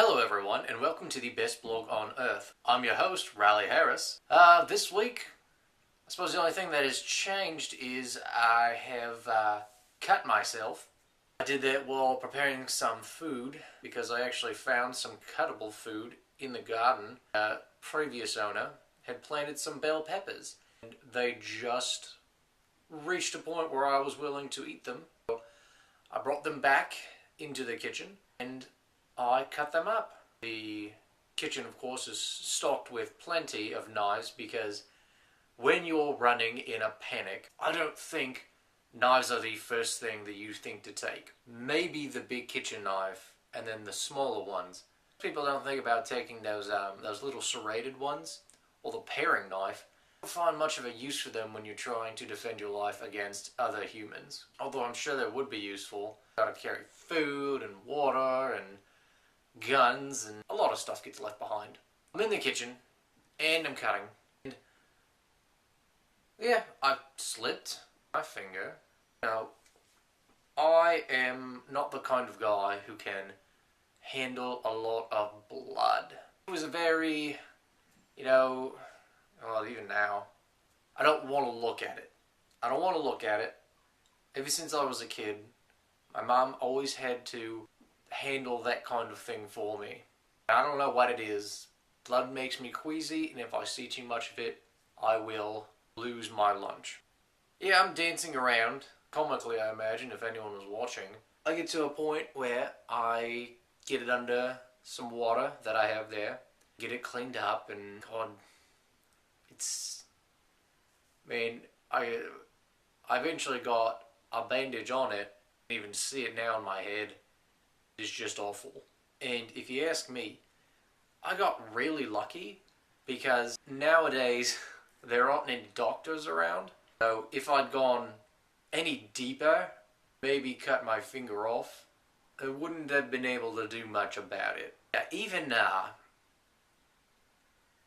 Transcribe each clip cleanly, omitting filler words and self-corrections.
Hello everyone, and welcome to the best blog on earth. I'm your host, Riley Harris. This week, I suppose the only thing that has changed is I have cut myself. I did that while preparing some food because I actually found some cuttable food in the garden. Previous owner had planted some bell peppers, and they just reached a point where I was willing to eat them. So I brought them back into the kitchen and I cut them up. The kitchen, of course, is stocked with plenty of knives because when you're running in a panic, I don't think knives are the first thing that you think to take. Maybe the big kitchen knife and then the smaller ones. People don't think about taking those little serrated ones or the paring knife. I don't find much of a use for them when you're trying to defend your life against other humans. Although I'm sure they would be useful. Gotta carry food and water and guns, and a lot of stuff gets left behind. I'm in the kitchen and I'm cutting. And yeah, I slipped my finger. Now, I am not the kind of guy who can handle a lot of blood. It was a very, well, even now, I don't want to look at it. I don't want to look at it. Ever since I was a kid, my mom always had to handle that kind of thing for me. I don't know what it is. Blood makes me queasy, and if I see too much of it, I will lose my lunch. Yeah, I'm dancing around, comically I imagine, if anyone was watching. I get to a point where I get it under some water that I have there, get it cleaned up, and God, I eventually got a bandage on it. I can even see it now in my head. It's just awful. And if you ask me, I got really lucky because nowadays there aren't any doctors around. So if I'd gone any deeper, maybe cut my finger off, I wouldn't have been able to do much about it. Even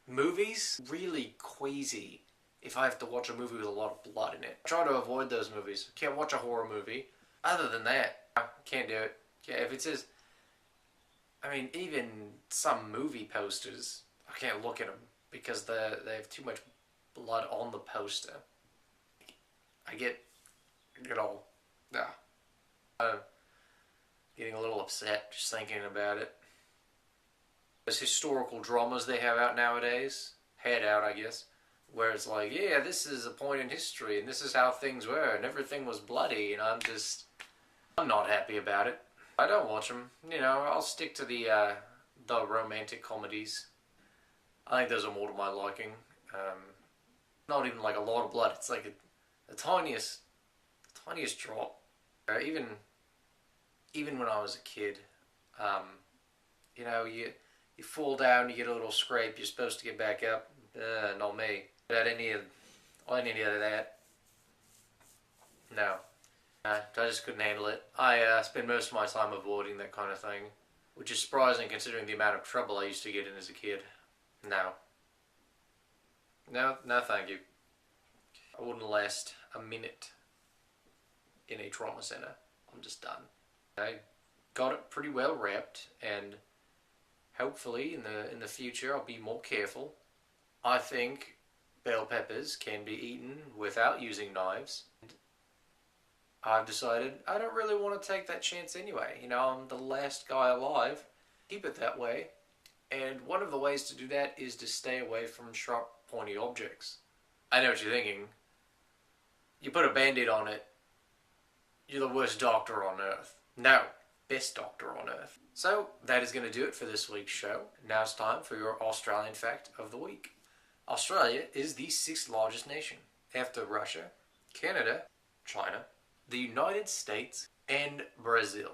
movies, really queasy if I have to watch a movie with a lot of blood in it. I try to avoid those movies. Can't watch a horror movie. Other than that, I can't do it. Yeah, if it says, even some movie posters, I can't look at them because they have too much blood on the poster. I get all, getting a little upset just thinking about it. Those historical dramas they have out nowadays, I guess, where it's like, yeah, this is a point in history and this is how things were and everything was bloody, and I'm not happy about it. I don't watch them. I'll stick to the romantic comedies. I think those are more to my liking. Not even like a lot of blood. It's like the tiniest drop. Even when I was a kid, you fall down, you get a little scrape, you're supposed to get back up. Not me. Without any of that. No. I just couldn't handle it. I spend most of my time avoiding that kind of thing, which is surprising considering the amount of trouble I used to get in as a kid. No, thank you. I wouldn't last a minute in a trauma center. I'm just done. I got it pretty well wrapped, and hopefully in the future I'll be more careful. I think bell peppers can be eaten without using knives. I've decided I don't really want to take that chance anyway. I'm the last guy alive. Keep it that way. And one of the ways to do that is to stay away from sharp, pointy objects. I know what you're thinking. You put a band-aid on it, you're the worst doctor on earth. No, best doctor on earth. So that is going to do it for this week's show. Now it's time for your Australian fact of the week. Australia is the 6th largest nation after Russia, Canada, China, the United States, and Brazil.